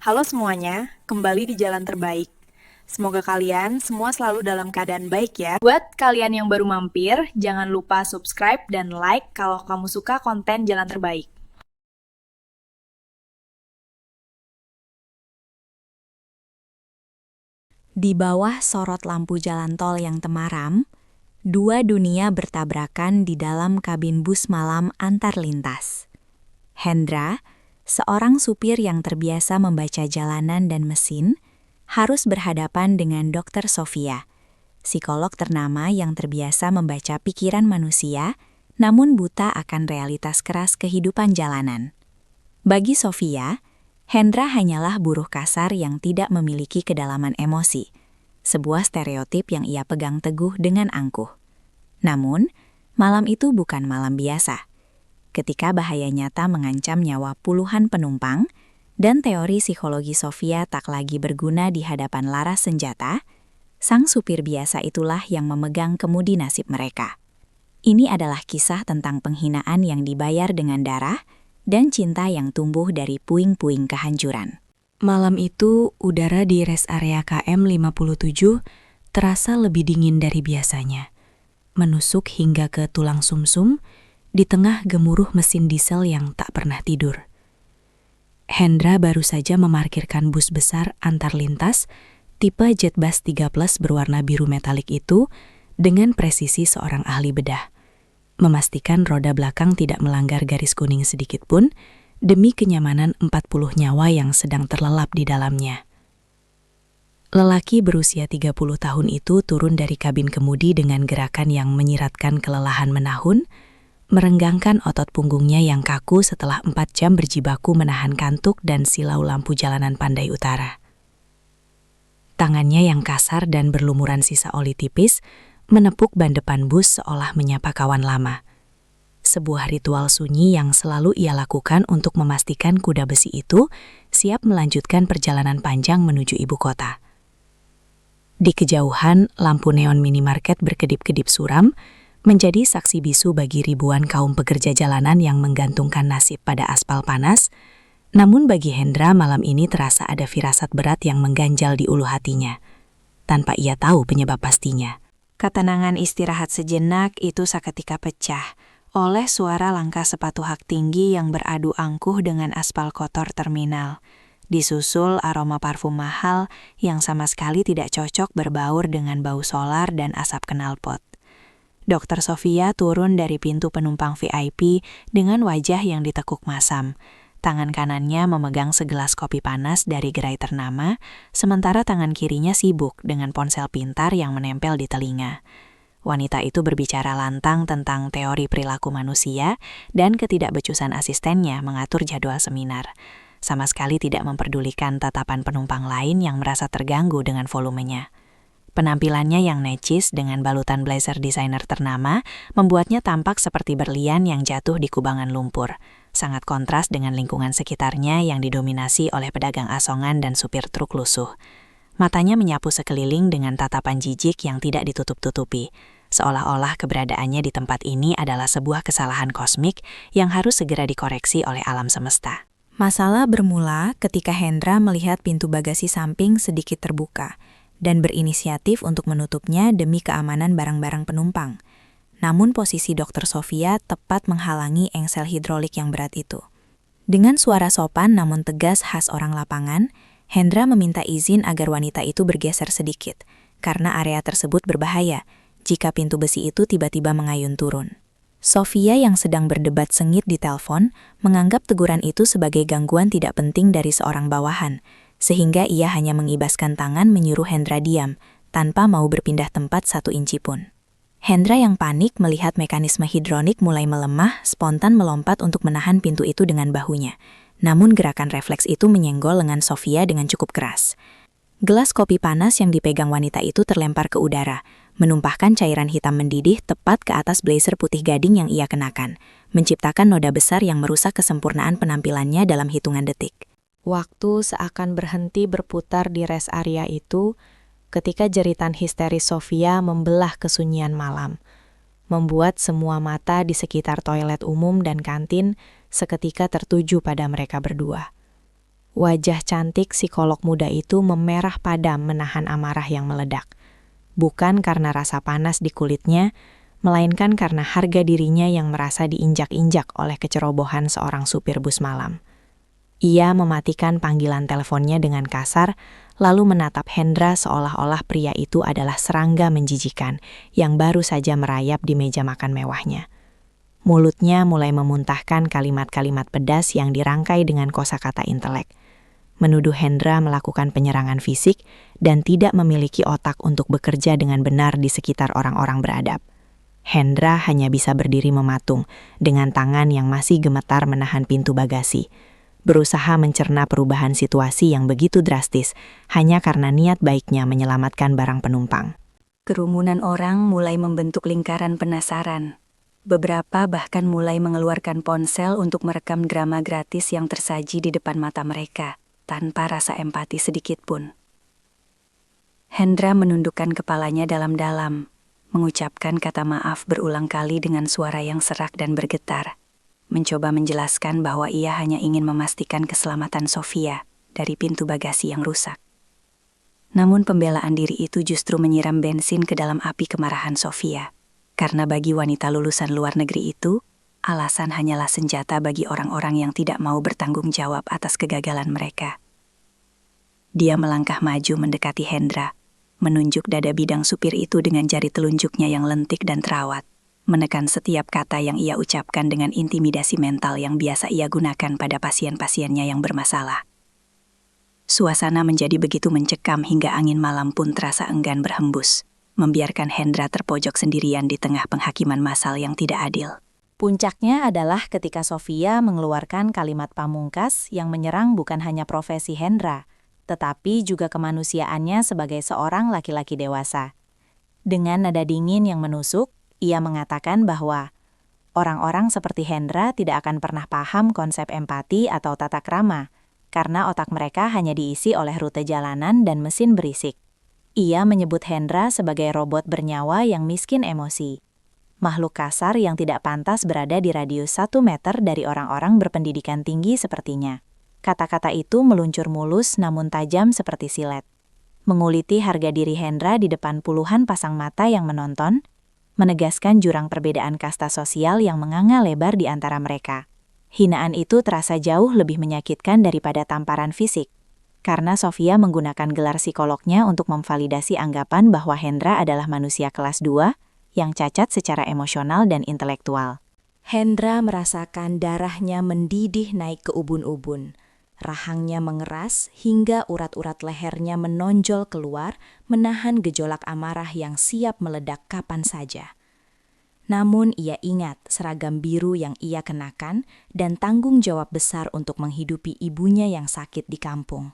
Halo semuanya, kembali di Jalan Terbaik. Semoga kalian semua selalu dalam keadaan baik ya. Buat kalian yang baru mampir, jangan lupa subscribe dan like kalau kamu suka konten Jalan Terbaik. Di bawah sorot lampu jalan tol yang temaram, dua dunia bertabrakan di dalam kabin bus malam antar lintas. Hendra, seorang supir yang terbiasa membaca jalanan dan mesin, harus berhadapan dengan Dr. Sofia, psikolog ternama yang terbiasa membaca pikiran manusia, namun buta akan realitas keras kehidupan jalanan. Bagi Sofia, Hendra hanyalah buruh kasar yang tidak memiliki kedalaman emosi, sebuah stereotip yang ia pegang teguh dengan angkuh. Namun, malam itu bukan malam biasa. Ketika bahaya nyata mengancam nyawa puluhan penumpang, dan teori psikologi Sofia tak lagi berguna di hadapan laras senjata, sang supir biasa itulah yang memegang kemudi nasib mereka. Ini adalah kisah tentang penghinaan yang dibayar dengan darah, dan cinta yang tumbuh dari puing-puing kehancuran. Malam itu, udara di rest area KM 57 terasa lebih dingin dari biasanya. Menusuk hingga ke tulang sumsum di tengah gemuruh mesin diesel yang tak pernah tidur. Hendra baru saja memarkirkan bus besar antar lintas tipe Jetbus 3 Plus berwarna biru metalik itu dengan presisi seorang ahli bedah, memastikan roda belakang tidak melanggar garis kuning sedikit pun demi kenyamanan 40 nyawa yang sedang terlelap di dalamnya. Lelaki berusia 30 tahun itu turun dari kabin kemudi dengan gerakan yang menyiratkan kelelahan menahun, merenggangkan otot punggungnya yang kaku setelah 4 jam berjibaku menahan kantuk dan silau lampu jalanan Pandai Utara. Tangannya yang kasar dan berlumuran sisa oli tipis menepuk ban depan bus seolah menyapa kawan lama. Sebuah ritual sunyi yang selalu ia lakukan untuk memastikan kuda besi itu siap melanjutkan perjalanan panjang menuju ibu kota. Di kejauhan, lampu neon minimarket berkedip-kedip suram menjadi saksi bisu bagi ribuan kaum pekerja jalanan yang menggantungkan nasib pada aspal panas. Namun bagi Hendra malam ini terasa ada firasat berat yang mengganjal di ulu hatinya, tanpa ia tahu penyebab pastinya. Ketenangan istirahat sejenak itu seketika pecah oleh suara langkah sepatu hak tinggi yang beradu angkuh dengan aspal kotor terminal, disusul aroma parfum mahal yang sama sekali tidak cocok berbaur dengan bau solar dan asap knalpot. Dr. Sofia turun dari pintu penumpang VIP dengan wajah yang ditekuk masam. Tangan kanannya memegang segelas kopi panas dari gerai ternama, sementara tangan kirinya sibuk dengan ponsel pintar yang menempel di telinga. Wanita itu berbicara lantang tentang teori perilaku manusia dan ketidakbecusan asistennya mengatur jadwal seminar. Sama sekali tidak memperdulikan tatapan penumpang lain yang merasa terganggu dengan volumenya. Penampilannya yang necis dengan balutan blazer desainer ternama membuatnya tampak seperti berlian yang jatuh di kubangan lumpur. Sangat kontras dengan lingkungan sekitarnya yang didominasi oleh pedagang asongan dan supir truk lusuh. Matanya menyapu sekeliling dengan tatapan jijik yang tidak ditutup-tutupi, seolah-olah keberadaannya di tempat ini adalah sebuah kesalahan kosmik yang harus segera dikoreksi oleh alam semesta. Masalah bermula ketika Hendra melihat pintu bagasi samping sedikit terbuka dan berinisiatif untuk menutupnya demi keamanan barang-barang penumpang. Namun posisi Dr. Sofia tepat menghalangi engsel hidrolik yang berat itu. Dengan suara sopan namun tegas khas orang lapangan, Hendra meminta izin agar wanita itu bergeser sedikit, karena area tersebut berbahaya jika pintu besi itu tiba-tiba mengayun turun. Sofia yang sedang berdebat sengit di telepon menganggap teguran itu sebagai gangguan tidak penting dari seorang bawahan, sehingga ia hanya mengibaskan tangan menyuruh Hendra diam, tanpa mau berpindah tempat 1 inci pun. Hendra yang panik melihat mekanisme hidrolik mulai melemah, spontan melompat untuk menahan pintu itu dengan bahunya. Namun gerakan refleks itu menyenggol lengan Sofia dengan cukup keras. Gelas kopi panas yang dipegang wanita itu terlempar ke udara, menumpahkan cairan hitam mendidih tepat ke atas blazer putih gading yang ia kenakan, menciptakan noda besar yang merusak kesempurnaan penampilannya dalam hitungan detik. Waktu seakan berhenti berputar di rest area itu, ketika jeritan histeris Sofia membelah kesunyian malam, membuat semua mata di sekitar toilet umum dan kantin seketika tertuju pada mereka berdua. Wajah cantik psikolog muda itu memerah padam menahan amarah yang meledak. Bukan karena rasa panas di kulitnya, melainkan karena harga dirinya yang merasa diinjak-injak oleh kecerobohan seorang supir bus malam. Ia mematikan panggilan teleponnya dengan kasar, lalu menatap Hendra seolah-olah pria itu adalah serangga menjijikan yang baru saja merayap di meja makan mewahnya. Mulutnya mulai memuntahkan kalimat-kalimat pedas yang dirangkai dengan kosakata intelek, menuduh Hendra melakukan penyerangan fisik dan tidak memiliki otak untuk bekerja dengan benar di sekitar orang-orang beradab. Hendra hanya bisa berdiri mematung dengan tangan yang masih gemetar menahan pintu bagasi, berusaha mencerna perubahan situasi yang begitu drastis hanya karena niat baiknya menyelamatkan barang penumpang. Kerumunan orang mulai membentuk lingkaran penasaran. Beberapa bahkan mulai mengeluarkan ponsel untuk merekam drama gratis yang tersaji di depan mata mereka, tanpa rasa empati sedikit pun. Hendra menundukkan kepalanya dalam-dalam, mengucapkan kata maaf berulang kali dengan suara yang serak dan bergetar, mencoba menjelaskan bahwa ia hanya ingin memastikan keselamatan Sofia dari pintu bagasi yang rusak. Namun pembelaan diri itu justru menyiram bensin ke dalam api kemarahan Sofia, karena bagi wanita lulusan luar negeri itu, alasan hanyalah senjata bagi orang-orang yang tidak mau bertanggung jawab atas kegagalan mereka. Dia melangkah maju mendekati Hendra, menunjuk dada bidang supir itu dengan jari telunjuknya yang lentik dan terawat, menekan setiap kata yang ia ucapkan dengan intimidasi mental yang biasa ia gunakan pada pasien-pasiennya yang bermasalah. Suasana menjadi begitu mencekam hingga angin malam pun terasa enggan berhembus, membiarkan Hendra terpojok sendirian di tengah penghakiman massal yang tidak adil. Puncaknya adalah ketika Sofia mengeluarkan kalimat pamungkas yang menyerang bukan hanya profesi Hendra, tetapi juga kemanusiaannya sebagai seorang laki-laki dewasa. Dengan nada dingin yang menusuk, ia mengatakan bahwa orang-orang seperti Hendra tidak akan pernah paham konsep empati atau tata krama, karena otak mereka hanya diisi oleh rute jalanan dan mesin berisik. Ia menyebut Hendra sebagai robot bernyawa yang miskin emosi. Makhluk kasar yang tidak pantas berada di radius 1 meter dari orang-orang berpendidikan tinggi sepertinya. Kata-kata itu meluncur mulus namun tajam seperti silet. Menguliti harga diri Hendra di depan puluhan pasang mata yang menonton, menegaskan jurang perbedaan kasta sosial yang menganga lebar di antara mereka. Hinaan itu terasa jauh lebih menyakitkan daripada tamparan fisik, karena Sofia menggunakan gelar psikolognya untuk memvalidasi anggapan bahwa Hendra adalah manusia kelas 2 yang cacat secara emosional dan intelektual. Hendra merasakan darahnya mendidih naik ke ubun-ubun. Rahangnya mengeras hingga urat-urat lehernya menonjol keluar, menahan gejolak amarah yang siap meledak kapan saja. Namun ia ingat seragam biru yang ia kenakan dan tanggung jawab besar untuk menghidupi ibunya yang sakit di kampung.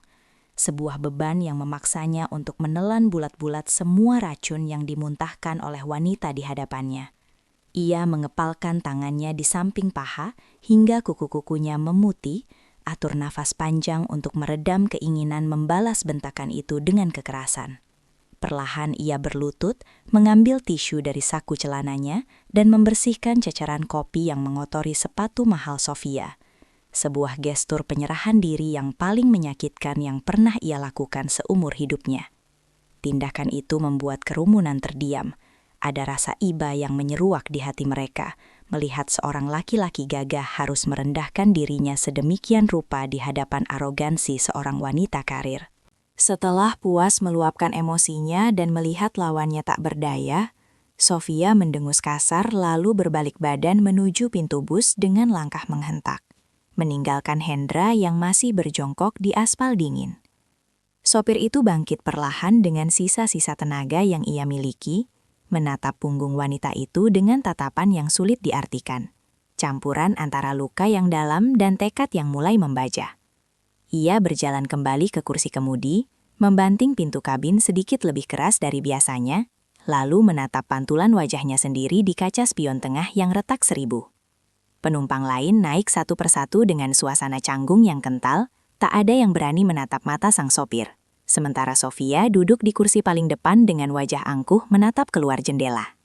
Sebuah beban yang memaksanya untuk menelan bulat-bulat semua racun yang dimuntahkan oleh wanita di hadapannya. Ia mengepalkan tangannya di samping paha hingga kuku-kukunya memutih, atur nafas panjang untuk meredam keinginan membalas bentakan itu dengan kekerasan. Perlahan ia berlutut, mengambil tisu dari saku celananya dan membersihkan ceceran kopi yang mengotori sepatu mahal Sofia. Sebuah gestur penyerahan diri yang paling menyakitkan yang pernah ia lakukan seumur hidupnya. Tindakan itu membuat kerumunan terdiam. Ada rasa iba yang menyeruak di hati mereka, melihat seorang laki-laki gagah harus merendahkan dirinya sedemikian rupa di hadapan arogansi seorang wanita karir. Setelah puas meluapkan emosinya dan melihat lawannya tak berdaya, Sofia mendengus kasar lalu berbalik badan menuju pintu bus dengan langkah menghentak, meninggalkan Hendra yang masih berjongkok di aspal dingin. Sopir itu bangkit perlahan dengan sisa-sisa tenaga yang ia miliki, menatap punggung wanita itu dengan tatapan yang sulit diartikan, campuran antara luka yang dalam dan tekad yang mulai membaja. Ia berjalan kembali ke kursi kemudi, membanting pintu kabin sedikit lebih keras dari biasanya, lalu menatap pantulan wajahnya sendiri di kaca spion tengah yang retak 1000. Penumpang lain naik satu persatu dengan suasana canggung yang kental, tak ada yang berani menatap mata sang sopir. Sementara Sofia duduk di kursi paling depan dengan wajah angkuh menatap keluar jendela.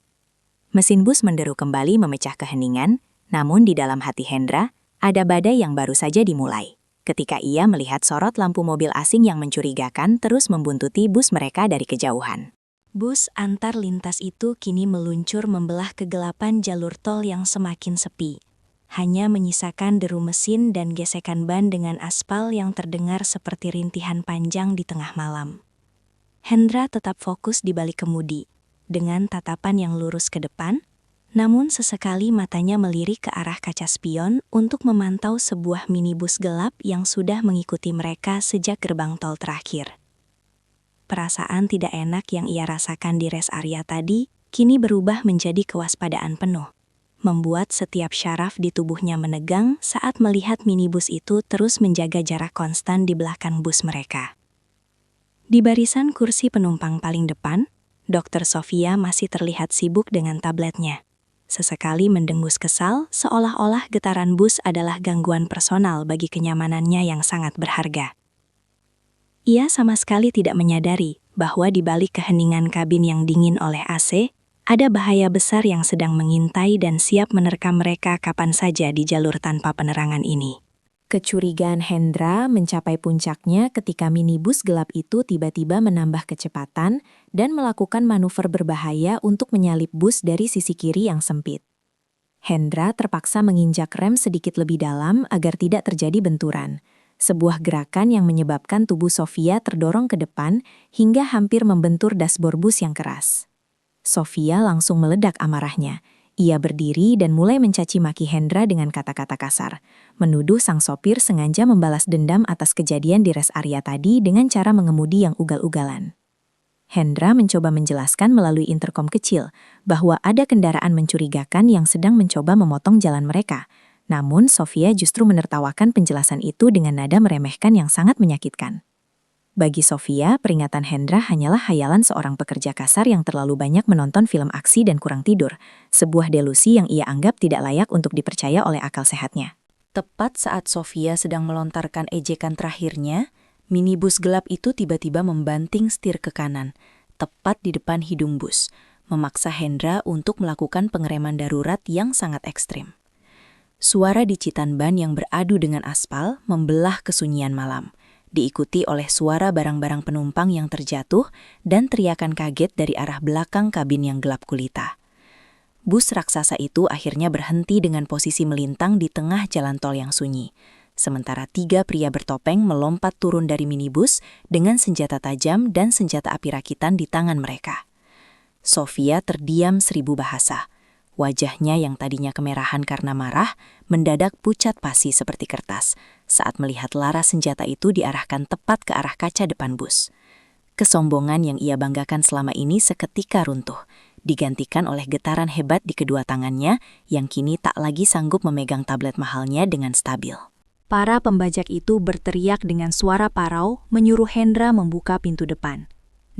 Mesin bus menderu kembali memecah keheningan, namun di dalam hati Hendra, ada badai yang baru saja dimulai. ketika ia melihat sorot lampu mobil asing yang mencurigakan terus membuntuti bus mereka dari kejauhan. Bus antar lintas itu kini meluncur membelah kegelapan jalur tol yang semakin sepi. Hanya menyisakan deru mesin dan gesekan ban dengan aspal yang terdengar seperti rintihan panjang di tengah malam. Hendra tetap fokus di balik kemudi, dengan tatapan yang lurus ke depan, namun sesekali matanya melirik ke arah kaca spion untuk memantau sebuah minibus gelap yang sudah mengikuti mereka sejak gerbang tol terakhir. Perasaan tidak enak yang ia rasakan di rest area tadi, kini berubah menjadi kewaspadaan penuh, membuat setiap syaraf di tubuhnya menegang saat melihat minibus itu terus menjaga jarak konstan di belakang bus mereka. Di barisan kursi penumpang paling depan, Dr. Sofia masih terlihat sibuk dengan tabletnya. Sesekali mendengus kesal, seolah-olah getaran bus adalah gangguan personal bagi kenyamanannya yang sangat berharga. Ia sama sekali tidak menyadari bahwa di balik keheningan kabin yang dingin oleh AC, ada bahaya besar yang sedang mengintai dan siap menerkam mereka kapan saja di jalur tanpa penerangan ini. Kecurigaan Hendra mencapai puncaknya ketika minibus gelap itu tiba-tiba menambah kecepatan dan melakukan manuver berbahaya untuk menyalip bus dari sisi kiri yang sempit. Hendra terpaksa menginjak rem sedikit lebih dalam agar tidak terjadi benturan, sebuah gerakan yang menyebabkan tubuh Sofia terdorong ke depan hingga hampir membentur dashboard bus yang keras. Sofia langsung meledak amarahnya. Ia berdiri dan mulai mencaci maki Hendra dengan kata-kata kasar, menuduh sang sopir sengaja membalas dendam atas kejadian di rest area tadi dengan cara mengemudi yang ugal-ugalan. Hendra mencoba menjelaskan melalui interkom kecil bahwa ada kendaraan mencurigakan yang sedang mencoba memotong jalan mereka. Namun Sofia justru menertawakan penjelasan itu dengan nada meremehkan yang sangat menyakitkan. Bagi Sofia, peringatan Hendra hanyalah hayalan seorang pekerja kasar yang terlalu banyak menonton film aksi dan kurang tidur, sebuah delusi yang ia anggap tidak layak untuk dipercaya oleh akal sehatnya. Tepat saat Sofia sedang melontarkan ejekan terakhirnya, minibus gelap itu tiba-tiba membanting setir ke kanan, tepat di depan hidung bus, memaksa Hendra untuk melakukan pengereman darurat yang sangat ekstrim. Suara dicitan ban yang beradu dengan aspal membelah kesunyian malam, diikuti oleh suara barang-barang penumpang yang terjatuh dan teriakan kaget dari arah belakang kabin yang gelap gulita. Bus raksasa itu akhirnya berhenti dengan posisi melintang di tengah jalan tol yang sunyi, sementara 3 pria bertopeng melompat turun dari minibus dengan senjata tajam dan senjata api rakitan di tangan mereka. Sofia terdiam 1000 bahasa. Wajahnya yang tadinya kemerahan karena marah, mendadak pucat pasi seperti kertas saat melihat laras senjata itu diarahkan tepat ke arah kaca depan bus. Kesombongan yang ia banggakan selama ini seketika runtuh, digantikan oleh getaran hebat di kedua tangannya yang kini tak lagi sanggup memegang tablet mahalnya dengan stabil. Para pembajak itu berteriak dengan suara parau menyuruh Hendra membuka pintu depan.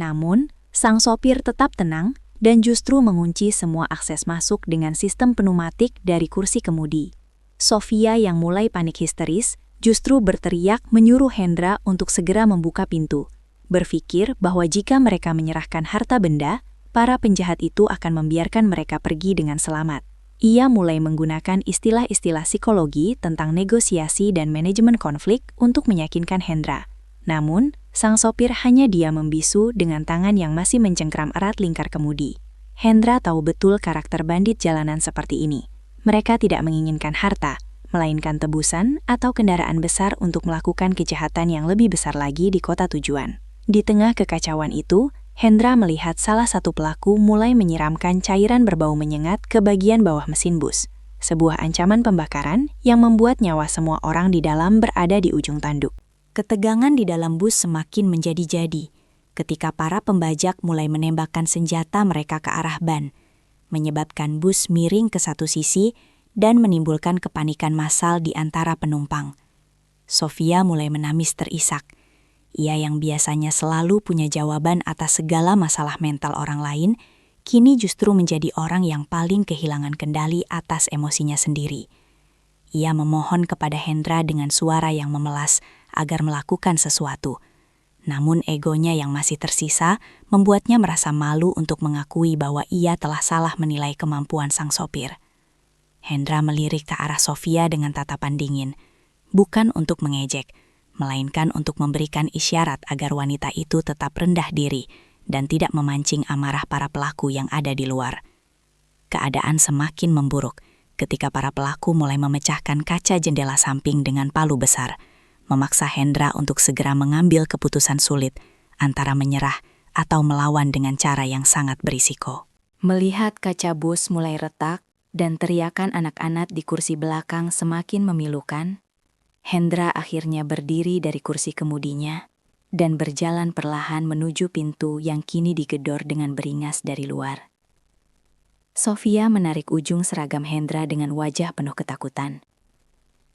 Namun, sang sopir tetap tenang dan justru mengunci semua akses masuk dengan sistem pneumatik dari kursi kemudi. Sofia yang mulai panik histeris justru berteriak menyuruh Hendra untuk segera membuka pintu, berpikir bahwa jika mereka menyerahkan harta benda, para penjahat itu akan membiarkan mereka pergi dengan selamat. Ia mulai menggunakan istilah-istilah psikologi tentang negosiasi dan manajemen konflik untuk meyakinkan Hendra. Namun, sang sopir hanya diam membisu dengan tangan yang masih mencengkram erat lingkar kemudi. Hendra tahu betul karakter bandit jalanan seperti ini. Mereka tidak menginginkan harta, melainkan tebusan atau kendaraan besar untuk melakukan kejahatan yang lebih besar lagi di kota tujuan. Di tengah kekacauan itu, Hendra melihat salah satu pelaku mulai menyiramkan cairan berbau menyengat ke bagian bawah mesin bus. Sebuah ancaman pembakaran yang membuat nyawa semua orang di dalam berada di ujung tanduk. Ketegangan di dalam bus semakin menjadi-jadi ketika para pembajak mulai menembakkan senjata mereka ke arah ban, menyebabkan bus miring ke satu sisi dan menimbulkan kepanikan massal di antara penumpang. Sofia mulai menangis terisak. Ia yang biasanya selalu punya jawaban atas segala masalah mental orang lain, kini justru menjadi orang yang paling kehilangan kendali atas emosinya sendiri. Ia memohon kepada Hendra dengan suara yang memelas agar melakukan sesuatu. Namun egonya yang masih tersisa membuatnya merasa malu untuk mengakui bahwa ia telah salah menilai kemampuan sang sopir. Hendra melirik ke arah Sofia dengan tatapan dingin. bukan untuk mengejek, melainkan untuk memberikan isyarat agar wanita itu tetap rendah diri dan tidak memancing amarah para pelaku yang ada di luar. Keadaan semakin memburuk ketika para pelaku mulai memecahkan kaca jendela samping dengan palu besar, memaksa Hendra untuk segera mengambil keputusan sulit antara menyerah atau melawan dengan cara yang sangat berisiko. Melihat kaca bus mulai retak dan teriakan anak-anak di kursi belakang semakin memilukan, Hendra akhirnya berdiri dari kursi kemudinya dan berjalan perlahan menuju pintu yang kini digedor dengan beringas dari luar. Sofia menarik ujung seragam Hendra dengan wajah penuh ketakutan.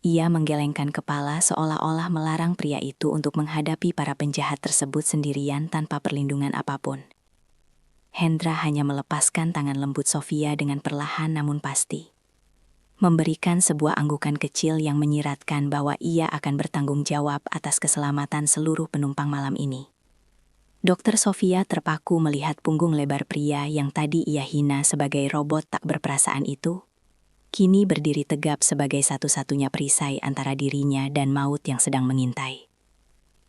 Ia menggelengkan kepala seolah-olah melarang pria itu untuk menghadapi para penjahat tersebut sendirian tanpa perlindungan apapun. Hendra hanya melepaskan tangan lembut Sofia dengan perlahan namun pasti, memberikan sebuah anggukan kecil yang menyiratkan bahwa ia akan bertanggung jawab atas keselamatan seluruh penumpang malam ini. Dokter Sofia terpaku melihat punggung lebar pria yang tadi ia hina sebagai robot tak berperasaan itu, kini berdiri tegap sebagai satu-satunya perisai antara dirinya dan maut yang sedang mengintai.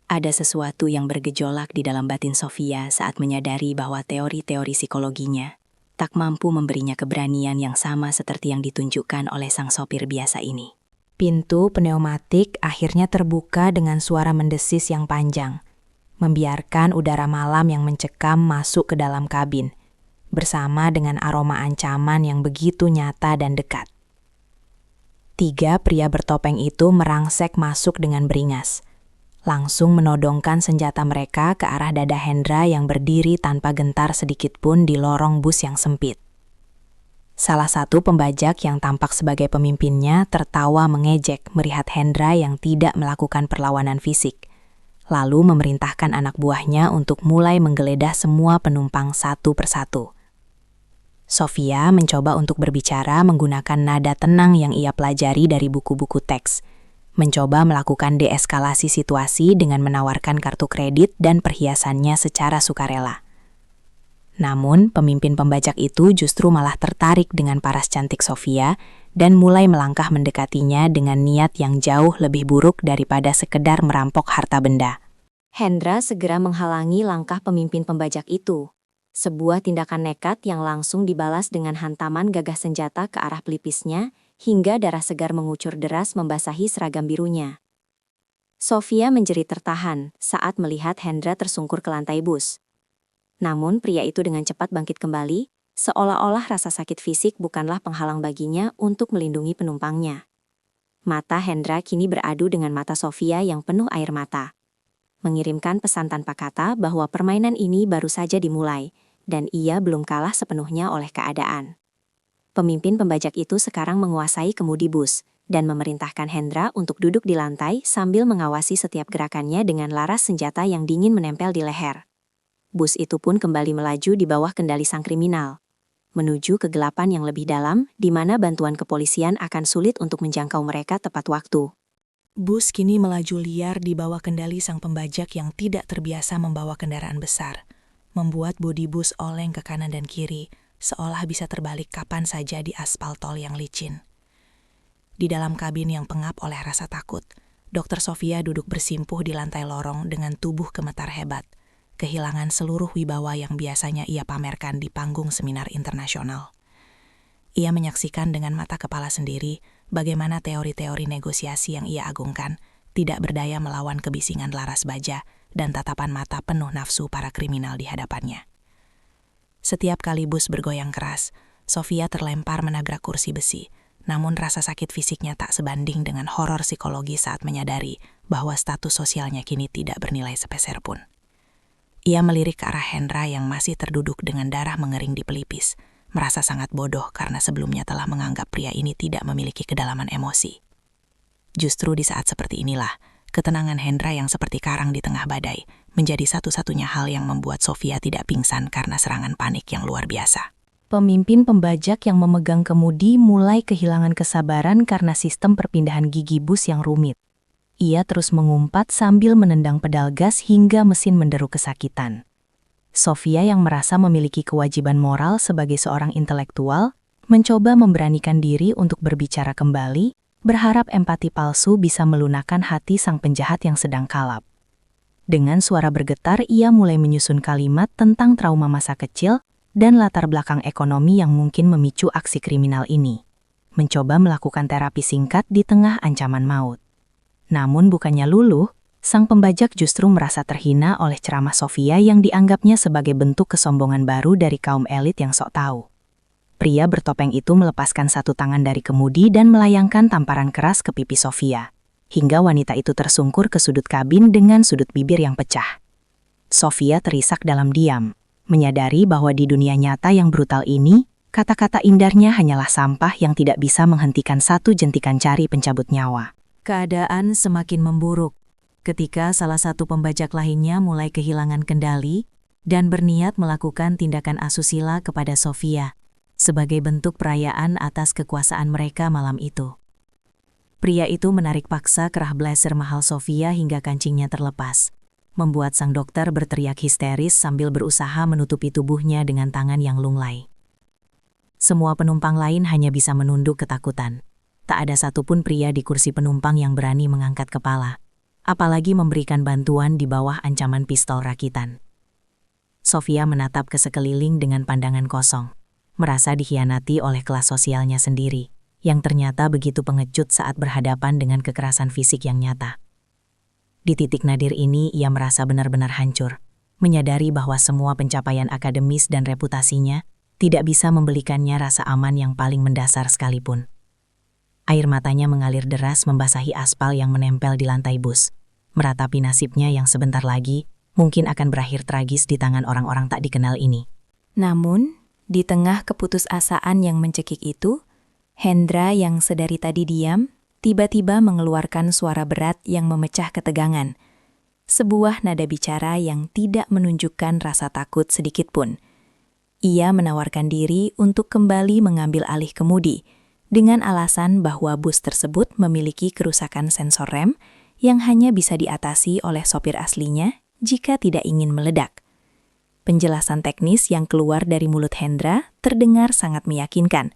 Ada sesuatu yang bergejolak di dalam batin Sofia saat menyadari bahwa teori-teori psikologinya tak mampu memberinya keberanian yang sama seperti yang ditunjukkan oleh sang sopir biasa ini. Pintu pneumatik akhirnya terbuka dengan suara mendesis yang panjang, membiarkan udara malam yang mencekam masuk ke dalam kabin, bersama dengan aroma ancaman yang begitu nyata dan dekat. 3 pria bertopeng itu merangsek masuk dengan beringas, langsung menodongkan senjata mereka ke arah dada Hendra yang berdiri tanpa gentar sedikit pun di lorong bus yang sempit. Salah satu pembajak yang tampak sebagai pemimpinnya tertawa mengejek melihat Hendra yang tidak melakukan perlawanan fisik, lalu memerintahkan anak buahnya untuk mulai menggeledah semua penumpang satu persatu. Sofia mencoba untuk berbicara menggunakan nada tenang yang ia pelajari dari buku-buku teks, mencoba melakukan deeskalasi situasi dengan menawarkan kartu kredit dan perhiasannya secara sukarela. Namun, pemimpin pembajak itu justru malah tertarik dengan paras cantik Sofia dan mulai melangkah mendekatinya dengan niat yang jauh lebih buruk daripada sekedar merampok harta benda. Hendra segera menghalangi langkah pemimpin pembajak itu. Sebuah tindakan nekat yang langsung dibalas dengan hantaman gagah senjata ke arah pelipisnya, hingga darah segar mengucur deras membasahi seragam birunya. Sofia menjerit tertahan saat melihat Hendra tersungkur ke lantai bus. Namun pria itu dengan cepat bangkit kembali, seolah-olah rasa sakit fisik bukanlah penghalang baginya untuk melindungi penumpangnya. Mata Hendra kini beradu dengan mata Sofia yang penuh air mata, mengirimkan pesan tanpa kata bahwa permainan ini baru saja dimulai, dan ia belum kalah sepenuhnya oleh keadaan. Pemimpin pembajak itu sekarang menguasai kemudi bus dan memerintahkan Hendra untuk duduk di lantai sambil mengawasi setiap gerakannya dengan laras senjata yang dingin menempel di leher. Bus itu pun kembali melaju di bawah kendali sang kriminal, menuju kegelapan yang lebih dalam di mana bantuan kepolisian akan sulit untuk menjangkau mereka tepat waktu. Bus kini melaju liar di bawah kendali sang pembajak yang tidak terbiasa membawa kendaraan besar, membuat bodi bus oleng ke kanan dan kiri, seolah bisa terbalik kapan saja di aspal tol yang licin. Di dalam kabin yang pengap oleh rasa takut, Dr. Sofia duduk bersimpuh di lantai lorong dengan tubuh gemetar hebat, kehilangan seluruh wibawa yang biasanya ia pamerkan di panggung seminar internasional. Ia menyaksikan dengan mata kepala sendiri bagaimana teori-teori negosiasi yang ia agungkan tidak berdaya melawan kebisingan laras baja dan tatapan mata penuh nafsu para kriminal di hadapannya. Setiap kali bus bergoyang keras, Sofia terlempar menabrak kursi besi, namun rasa sakit fisiknya tak sebanding dengan horor psikologi saat menyadari bahwa status sosialnya kini tidak bernilai sepeser pun. Ia melirik ke arah Hendra yang masih terduduk dengan darah mengering di pelipis, merasa sangat bodoh karena sebelumnya telah menganggap pria ini tidak memiliki kedalaman emosi. Justru di saat seperti inilah, ketenangan Hendra yang seperti karang di tengah badai menjadi satu-satunya hal yang membuat Sofia tidak pingsan karena serangan panik yang luar biasa. Pemimpin pembajak yang memegang kemudi mulai kehilangan kesabaran karena sistem perpindahan gigi bus yang rumit. Ia terus mengumpat sambil menendang pedal gas hingga mesin menderu kesakitan. Sofia yang merasa memiliki kewajiban moral sebagai seorang intelektual, mencoba memberanikan diri untuk berbicara kembali, berharap empati palsu bisa melunakkan hati sang penjahat yang sedang kalap. Dengan suara bergetar, ia mulai menyusun kalimat tentang trauma masa kecil dan latar belakang ekonomi yang mungkin memicu aksi kriminal ini. Mencoba melakukan terapi singkat di tengah ancaman maut. Namun bukannya luluh, sang pembajak justru merasa terhina oleh ceramah Sofia yang dianggapnya sebagai bentuk kesombongan baru dari kaum elit yang sok tahu. Pria bertopeng itu melepaskan satu tangan dari kemudi dan melayangkan tamparan keras ke pipi Sofia, hingga wanita itu tersungkur ke sudut kabin dengan sudut bibir yang pecah. Sofia terisak dalam diam, menyadari bahwa di dunia nyata yang brutal ini, kata-kata indahnya hanyalah sampah yang tidak bisa menghentikan satu jentikan jari pencabut nyawa. Keadaan semakin memburuk ketika salah satu pembajak lainnya mulai kehilangan kendali dan berniat melakukan tindakan asusila kepada Sofia sebagai bentuk perayaan atas kekuasaan mereka malam itu. Pria itu menarik paksa kerah blazer mahal Sofia hingga kancingnya terlepas, membuat sang dokter berteriak histeris sambil berusaha menutupi tubuhnya dengan tangan yang lunglai. Semua penumpang lain hanya bisa menunduk ketakutan. Tak ada satupun pria di kursi penumpang yang berani mengangkat kepala, apalagi memberikan bantuan di bawah ancaman pistol rakitan. Sofia menatap ke sekeliling dengan pandangan kosong, merasa dikhianati oleh kelas sosialnya sendiri, yang ternyata begitu pengecut saat berhadapan dengan kekerasan fisik yang nyata. Di titik nadir ini, ia merasa benar-benar hancur, menyadari bahwa semua pencapaian akademis dan reputasinya tidak bisa membelikannya rasa aman yang paling mendasar sekalipun. Air matanya mengalir deras membasahi aspal yang menempel di lantai bus, meratapi nasibnya yang sebentar lagi mungkin akan berakhir tragis di tangan orang-orang tak dikenal ini. Namun, di tengah keputusasaan yang mencekik itu, Hendra yang sedari tadi diam, tiba-tiba mengeluarkan suara berat yang memecah ketegangan. Sebuah nada bicara yang tidak menunjukkan rasa takut sedikitpun. Ia menawarkan diri untuk kembali mengambil alih kemudi, dengan alasan bahwa bus tersebut memiliki kerusakan sensor rem yang hanya bisa diatasi oleh sopir aslinya jika tidak ingin meledak. Penjelasan teknis yang keluar dari mulut Hendra terdengar sangat meyakinkan,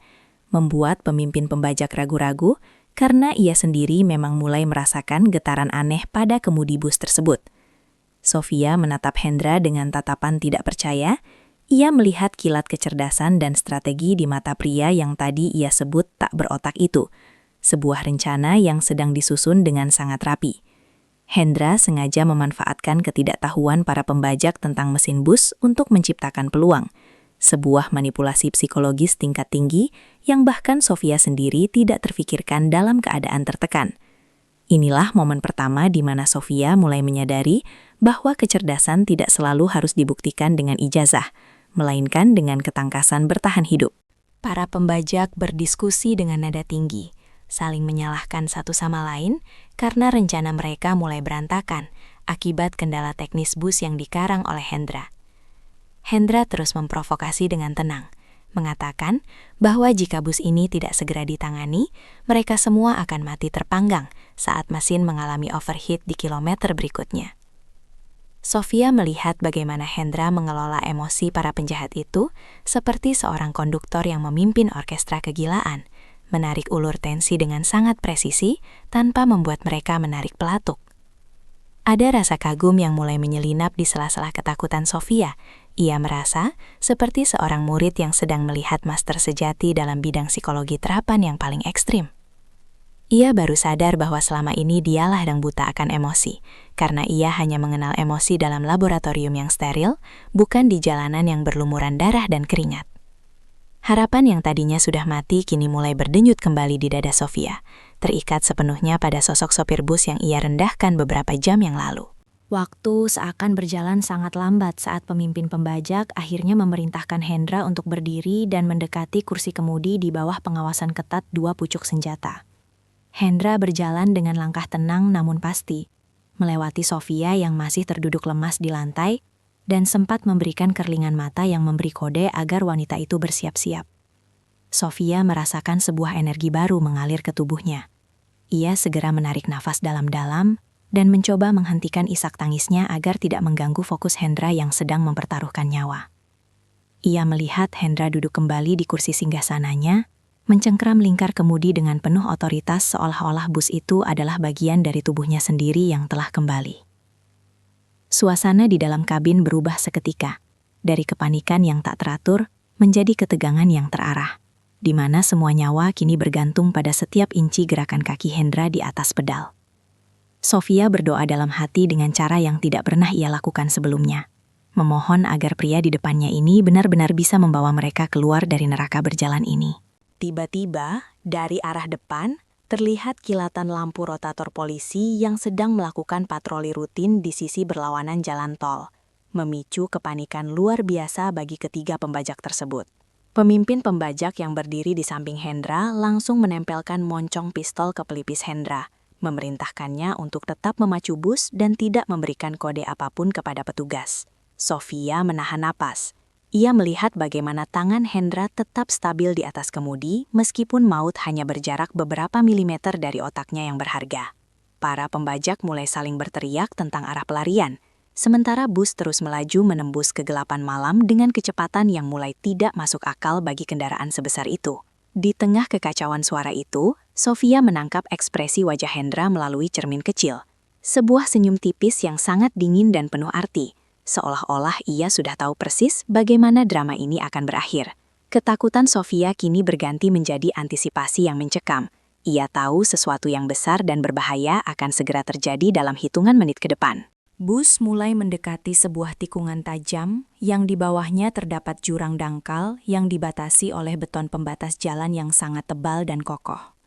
membuat pemimpin pembajak ragu-ragu karena ia sendiri memang mulai merasakan getaran aneh pada kemudi bus tersebut. Sofia menatap Hendra dengan tatapan tidak percaya. Ia melihat kilat kecerdasan dan strategi di mata pria yang tadi ia sebut tak berotak itu, sebuah rencana yang sedang disusun dengan sangat rapi. Hendra sengaja memanfaatkan ketidaktahuan para pembajak tentang mesin bus untuk menciptakan peluang, sebuah manipulasi psikologis tingkat tinggi yang bahkan Sofia sendiri tidak terfikirkan dalam keadaan tertekan. Inilah momen pertama di mana Sofia mulai menyadari bahwa kecerdasan tidak selalu harus dibuktikan dengan ijazah, melainkan dengan ketangkasan bertahan hidup. Para pembajak berdiskusi dengan nada tinggi, saling menyalahkan satu sama lain karena rencana mereka mulai berantakan akibat kendala teknis bus yang dikarang oleh Hendra. Hendra terus memprovokasi dengan tenang, mengatakan bahwa jika bus ini tidak segera ditangani, mereka semua akan mati terpanggang saat mesin mengalami overheat di kilometer berikutnya. Sofia melihat bagaimana Hendra mengelola emosi para penjahat itu seperti seorang konduktor yang memimpin orkestra kegilaan, menarik ulur tensi dengan sangat presisi tanpa membuat mereka menarik pelatuk. Ada rasa kagum yang mulai menyelinap di sela-sela ketakutan Sofia. Ia merasa seperti seorang murid yang sedang melihat master sejati dalam bidang psikologi terapan yang paling ekstrim. Ia baru sadar bahwa selama ini dialah yang buta akan emosi, karena ia hanya mengenal emosi dalam laboratorium yang steril, bukan di jalanan yang berlumuran darah dan keringat. Harapan yang tadinya sudah mati kini mulai berdenyut kembali di dada Sofia, terikat sepenuhnya pada sosok sopir bus yang ia rendahkan beberapa jam yang lalu. Waktu seakan berjalan sangat lambat saat pemimpin pembajak akhirnya memerintahkan Hendra untuk berdiri dan mendekati kursi kemudi di bawah pengawasan ketat dua pucuk senjata. Hendra berjalan dengan langkah tenang namun pasti, melewati Sofia yang masih terduduk lemas di lantai, dan sempat memberikan kerlingan mata yang memberi kode agar wanita itu bersiap-siap. Sofia merasakan sebuah energi baru mengalir ke tubuhnya. Ia segera menarik nafas dalam-dalam dan mencoba menghentikan isak tangisnya agar tidak mengganggu fokus Hendra yang sedang mempertaruhkan nyawa. Ia melihat Hendra duduk kembali di kursi singgasananya, mencengkram lingkar kemudi dengan penuh otoritas seolah-olah bus itu adalah bagian dari tubuhnya sendiri yang telah kembali. Suasana di dalam kabin berubah seketika, dari kepanikan yang tak teratur menjadi ketegangan yang terarah, di mana semua nyawa kini bergantung pada setiap inci gerakan kaki Hendra di atas pedal. Sofia berdoa dalam hati dengan cara yang tidak pernah ia lakukan sebelumnya, memohon agar pria di depannya ini benar-benar bisa membawa mereka keluar dari neraka berjalan ini. Tiba-tiba, dari arah depan, terlihat kilatan lampu rotator polisi yang sedang melakukan patroli rutin di sisi berlawanan jalan tol, memicu kepanikan luar biasa bagi ketiga pembajak tersebut. Pemimpin pembajak yang berdiri di samping Hendra langsung menempelkan moncong pistol ke pelipis Hendra, memerintahkannya untuk tetap memacu bus dan tidak memberikan kode apapun kepada petugas. Sofia menahan napas. Ia melihat bagaimana tangan Hendra tetap stabil di atas kemudi meskipun maut hanya berjarak beberapa milimeter dari otaknya yang berharga. Para pembajak mulai saling berteriak tentang arah pelarian, sementara bus terus melaju menembus kegelapan malam dengan kecepatan yang mulai tidak masuk akal bagi kendaraan sebesar itu. Di tengah kekacauan suara itu, Sofia menangkap ekspresi wajah Hendra melalui cermin kecil. Sebuah senyum tipis yang sangat dingin dan penuh arti. Seolah-olah ia sudah tahu persis bagaimana drama ini akan berakhir. Ketakutan Sofia kini berganti menjadi antisipasi yang mencekam. Ia tahu sesuatu yang besar dan berbahaya akan segera terjadi dalam hitungan menit ke depan. Bus mulai mendekati sebuah tikungan tajam yang di bawahnya terdapat jurang dangkal yang dibatasi oleh beton pembatas jalan yang sangat tebal dan kokoh.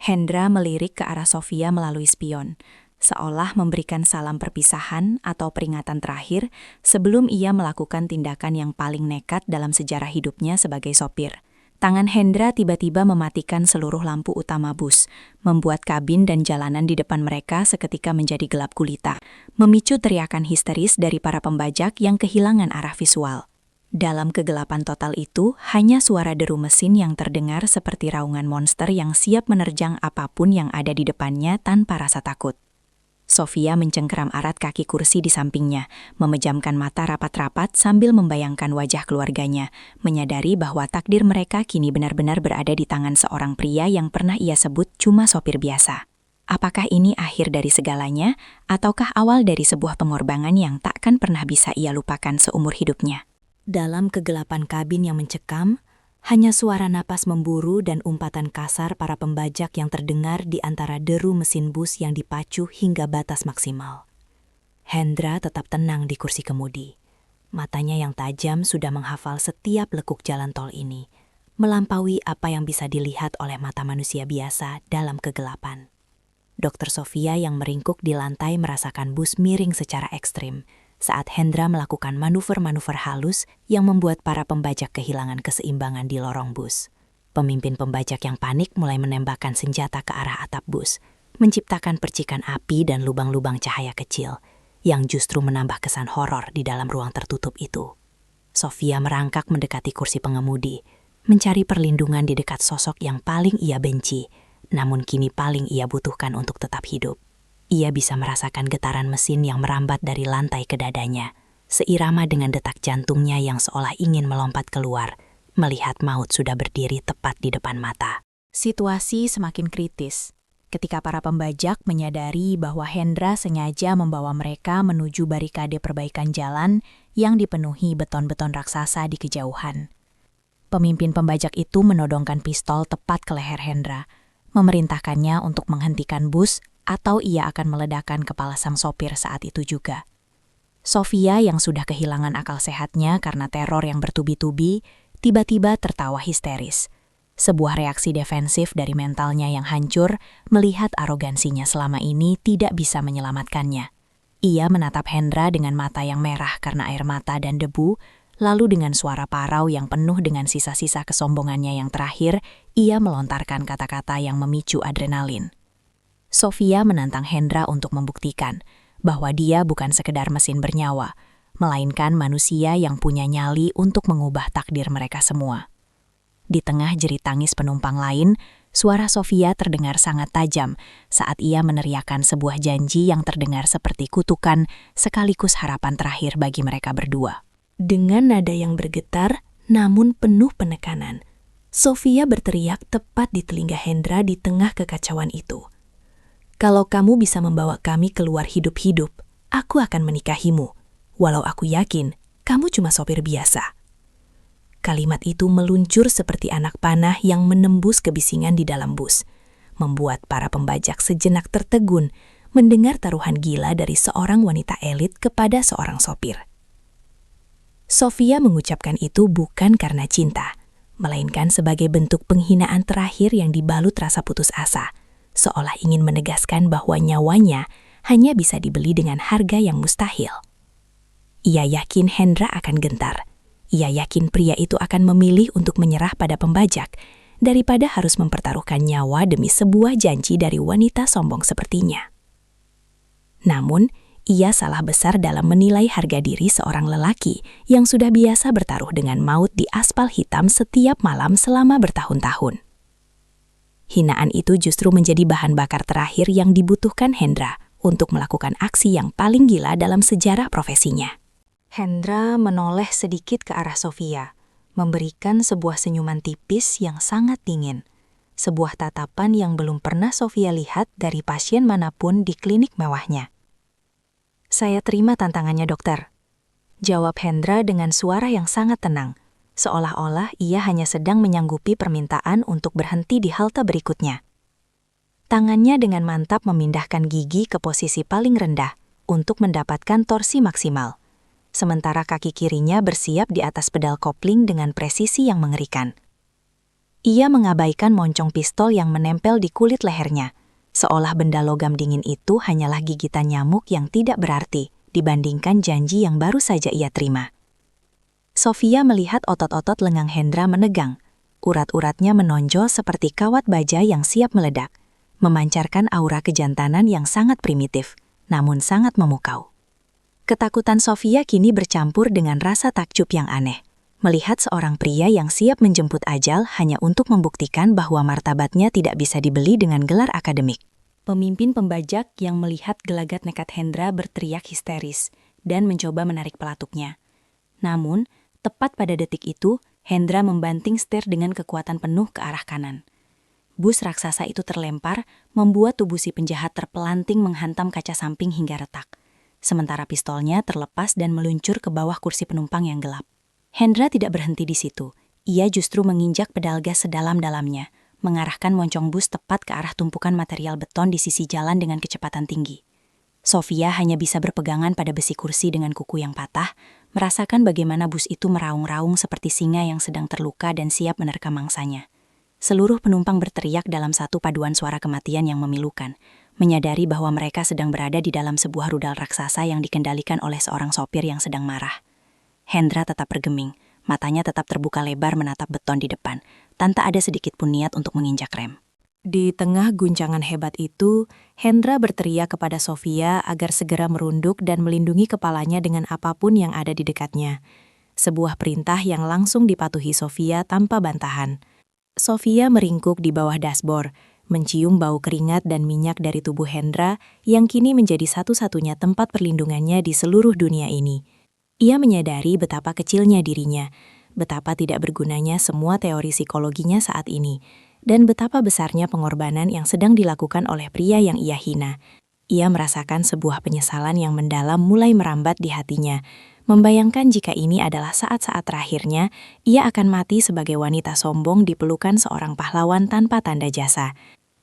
Hendra melirik ke arah Sofia melalui spion, seolah memberikan salam perpisahan atau peringatan terakhir sebelum ia melakukan tindakan yang paling nekat dalam sejarah hidupnya sebagai sopir. Tangan Hendra tiba-tiba mematikan seluruh lampu utama bus, membuat kabin dan jalanan di depan mereka seketika menjadi gelap gulita, memicu teriakan histeris dari para pembajak yang kehilangan arah visual. Dalam kegelapan total itu, hanya suara deru mesin yang terdengar seperti raungan monster yang siap menerjang apapun yang ada di depannya tanpa rasa takut. Sofia mencengkeram erat kaki kursi di sampingnya, memejamkan mata rapat-rapat sambil membayangkan wajah keluarganya, menyadari bahwa takdir mereka kini benar-benar berada di tangan seorang pria yang pernah ia sebut cuma sopir biasa. Apakah ini akhir dari segalanya, ataukah awal dari sebuah pengorbanan yang takkan pernah bisa ia lupakan seumur hidupnya? Dalam kegelapan kabin yang mencekam, hanya suara napas memburu dan umpatan kasar para pembajak yang terdengar di antara deru mesin bus yang dipacu hingga batas maksimal. Hendra tetap tenang di kursi kemudi. Matanya yang tajam sudah menghafal setiap lekuk jalan tol ini, melampaui apa yang bisa dilihat oleh mata manusia biasa dalam kegelapan. Dr. Sofia yang meringkuk di lantai merasakan bus miring secara ekstrim saat Hendra melakukan manuver-manuver halus yang membuat para pembajak kehilangan keseimbangan di lorong bus. Pemimpin pembajak yang panik mulai menembakkan senjata ke arah atap bus, menciptakan percikan api dan lubang-lubang cahaya kecil yang justru menambah kesan horor di dalam ruang tertutup itu. Sofia merangkak mendekati kursi pengemudi, mencari perlindungan di dekat sosok yang paling ia benci, namun kini paling ia butuhkan untuk tetap hidup. Ia bisa merasakan getaran mesin yang merambat dari lantai ke dadanya, seirama dengan detak jantungnya yang seolah ingin melompat keluar, melihat maut sudah berdiri tepat di depan mata. Situasi semakin kritis ketika para pembajak menyadari bahwa Hendra sengaja membawa mereka menuju barikade perbaikan jalan yang dipenuhi beton-beton raksasa di kejauhan. Pemimpin pembajak itu menodongkan pistol tepat ke leher Hendra, memerintahkannya untuk menghentikan bus atau ia akan meledakkan kepala sang sopir saat itu juga. Sofia yang sudah kehilangan akal sehatnya karena teror yang bertubi-tubi, tiba-tiba tertawa histeris. Sebuah reaksi defensif dari mentalnya yang hancur melihat arogansinya selama ini tidak bisa menyelamatkannya. Ia menatap Hendra dengan mata yang merah karena air mata dan debu, lalu dengan suara parau yang penuh dengan sisa-sisa kesombongannya yang terakhir, ia melontarkan kata-kata yang memicu adrenalin. Sofia menantang Hendra untuk membuktikan bahwa dia bukan sekedar mesin bernyawa, melainkan manusia yang punya nyali untuk mengubah takdir mereka semua. Di tengah jerit tangis penumpang lain, suara Sofia terdengar sangat tajam saat ia meneriakkan sebuah janji yang terdengar seperti kutukan sekaligus harapan terakhir bagi mereka berdua. Dengan nada yang bergetar namun penuh penekanan, Sofia berteriak tepat di telinga Hendra di tengah kekacauan itu. "Kalau kamu bisa membawa kami keluar hidup-hidup, aku akan menikahimu, walau aku yakin kamu cuma sopir biasa." Kalimat itu meluncur seperti anak panah yang menembus kebisingan di dalam bus, membuat para pembajak sejenak tertegun mendengar taruhan gila dari seorang wanita elit kepada seorang sopir. Sofia mengucapkan itu bukan karena cinta, melainkan sebagai bentuk penghinaan terakhir yang dibalut rasa putus asa, seolah ingin menegaskan bahwa nyawanya hanya bisa dibeli dengan harga yang mustahil. Ia yakin Hendra akan gentar. Ia yakin pria itu akan memilih untuk menyerah pada pembajak, daripada harus mempertaruhkan nyawa demi sebuah janji dari wanita sombong sepertinya. Namun, ia salah besar dalam menilai harga diri seorang lelaki yang sudah biasa bertaruh dengan maut di aspal hitam setiap malam selama bertahun-tahun. Hinaan itu justru menjadi bahan bakar terakhir yang dibutuhkan Hendra untuk melakukan aksi yang paling gila dalam sejarah profesinya. Hendra menoleh sedikit ke arah Sofia, memberikan sebuah senyuman tipis yang sangat dingin. Sebuah tatapan yang belum pernah Sofia lihat dari pasien manapun di klinik mewahnya. "Saya terima tantangannya, dokter," jawab Hendra dengan suara yang sangat tenang, seolah-olah ia hanya sedang menyanggupi permintaan untuk berhenti di halte berikutnya. Tangannya dengan mantap memindahkan gigi ke posisi paling rendah untuk mendapatkan torsi maksimal, sementara kaki kirinya bersiap di atas pedal kopling dengan presisi yang mengerikan. Ia mengabaikan moncong pistol yang menempel di kulit lehernya, seolah benda logam dingin itu hanyalah gigitan nyamuk yang tidak berarti dibandingkan janji yang baru saja ia terima. Sofia melihat otot-otot lengan Hendra menegang, urat-uratnya menonjol seperti kawat baja yang siap meledak, memancarkan aura kejantanan yang sangat primitif, namun sangat memukau. Ketakutan Sofia kini bercampur dengan rasa takjub yang aneh, melihat seorang pria yang siap menjemput ajal hanya untuk membuktikan bahwa martabatnya tidak bisa dibeli dengan gelar akademik. Pemimpin pembajak yang melihat gelagat nekat Hendra berteriak histeris dan mencoba menarik pelatuknya. Namun, tepat pada detik itu, Hendra membanting setir dengan kekuatan penuh ke arah kanan. Bus raksasa itu terlempar, membuat tubuh si penjahat terpelanting menghantam kaca samping hingga retak. Sementara pistolnya terlepas dan meluncur ke bawah kursi penumpang yang gelap. Hendra tidak berhenti di situ. Ia justru menginjak pedal gas sedalam-dalamnya, mengarahkan moncong bus tepat ke arah tumpukan material beton di sisi jalan dengan kecepatan tinggi. Sofia hanya bisa berpegangan pada besi kursi dengan kuku yang patah, merasakan bagaimana bus itu meraung-raung seperti singa yang sedang terluka dan siap menerkam mangsanya. Seluruh penumpang berteriak dalam satu paduan suara kematian yang memilukan, menyadari bahwa mereka sedang berada di dalam sebuah rudal raksasa yang dikendalikan oleh seorang sopir yang sedang marah. Hendra tetap bergeming, matanya tetap terbuka lebar menatap beton di depan, tanpa ada sedikit pun niat untuk menginjak rem. Di tengah guncangan hebat itu, Hendra berteriak kepada Sofia agar segera merunduk dan melindungi kepalanya dengan apapun yang ada di dekatnya. Sebuah perintah yang langsung dipatuhi Sofia tanpa bantahan. Sofia meringkuk di bawah dashboard, mencium bau keringat dan minyak dari tubuh Hendra yang kini menjadi satu-satunya tempat perlindungannya di seluruh dunia ini. Ia menyadari betapa kecilnya dirinya, betapa tidak bergunanya semua teori psikologinya saat ini, dan betapa besarnya pengorbanan yang sedang dilakukan oleh pria yang ia hina. Ia merasakan sebuah penyesalan yang mendalam mulai merambat di hatinya, membayangkan jika ini adalah saat-saat terakhirnya, ia akan mati sebagai wanita sombong di pelukan seorang pahlawan tanpa tanda jasa.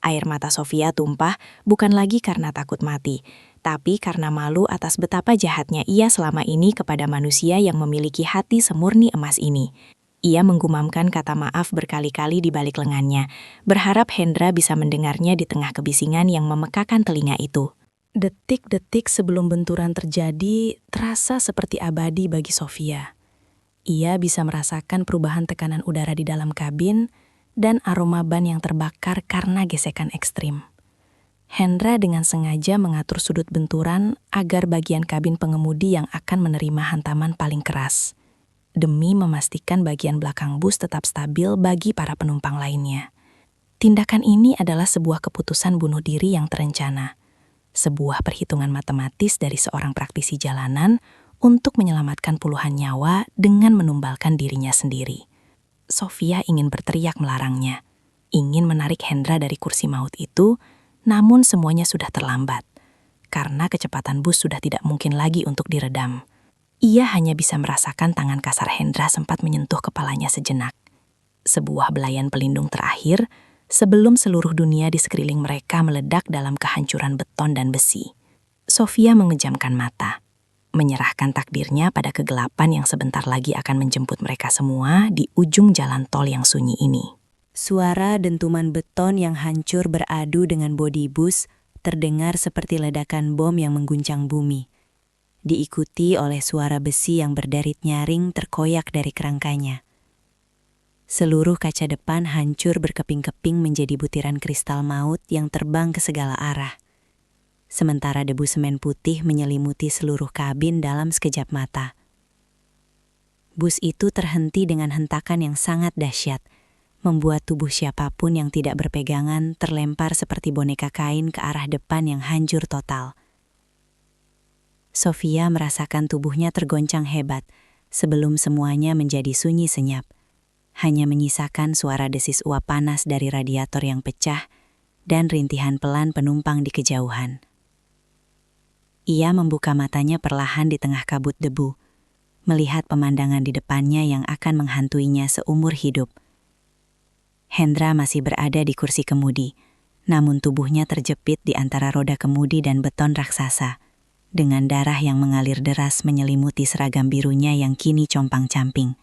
Air mata Sofia tumpah bukan lagi karena takut mati, tapi karena malu atas betapa jahatnya ia selama ini kepada manusia yang memiliki hati semurni emas ini. Ia menggumamkan kata maaf berkali-kali di balik lengannya, berharap Hendra bisa mendengarnya di tengah kebisingan yang memekakan telinga itu. Detik-detik sebelum benturan terjadi terasa seperti abadi bagi Sofia. Ia bisa merasakan perubahan tekanan udara di dalam kabin dan aroma ban yang terbakar karena gesekan ekstrim. Hendra dengan sengaja mengatur sudut benturan agar bagian kabin pengemudi yang akan menerima hantaman paling keras, demi memastikan bagian belakang bus tetap stabil bagi para penumpang lainnya. Tindakan ini adalah sebuah keputusan bunuh diri yang terencana, sebuah perhitungan matematis dari seorang praktisi jalanan untuk menyelamatkan puluhan nyawa dengan menumbalkan dirinya sendiri. Sofia ingin berteriak melarangnya, ingin menarik Hendra dari kursi maut itu, namun semuanya sudah terlambat. Karena kecepatan bus sudah tidak mungkin lagi untuk diredam. Ia hanya bisa merasakan tangan kasar Hendra sempat menyentuh kepalanya sejenak. Sebuah belayan pelindung terakhir sebelum seluruh dunia di sekeliling mereka meledak dalam kehancuran beton dan besi. Sofia mengejamkan mata, menyerahkan takdirnya pada kegelapan yang sebentar lagi akan menjemput mereka semua di ujung jalan tol yang sunyi ini. Suara dentuman beton yang hancur beradu dengan bodi bus terdengar seperti ledakan bom yang mengguncang bumi. Diikuti oleh suara besi yang berderit nyaring terkoyak dari kerangkanya. Seluruh kaca depan hancur berkeping-keping menjadi butiran kristal maut yang terbang ke segala arah. Sementara debu semen putih menyelimuti seluruh kabin dalam sekejap mata. Bus itu terhenti dengan hentakan yang sangat dahsyat, membuat tubuh siapapun yang tidak berpegangan terlempar seperti boneka kain ke arah depan yang hancur total. Sofia merasakan tubuhnya tergoncang hebat sebelum semuanya menjadi sunyi senyap. Hanya menyisakan suara desis uap panas dari radiator yang pecah dan rintihan pelan penumpang di kejauhan. Ia membuka matanya perlahan di tengah kabut debu, melihat pemandangan di depannya yang akan menghantuinya seumur hidup. Hendra masih berada di kursi kemudi, namun tubuhnya terjepit di antara roda kemudi dan beton raksasa, dengan darah yang mengalir deras menyelimuti seragam birunya yang kini compang-camping.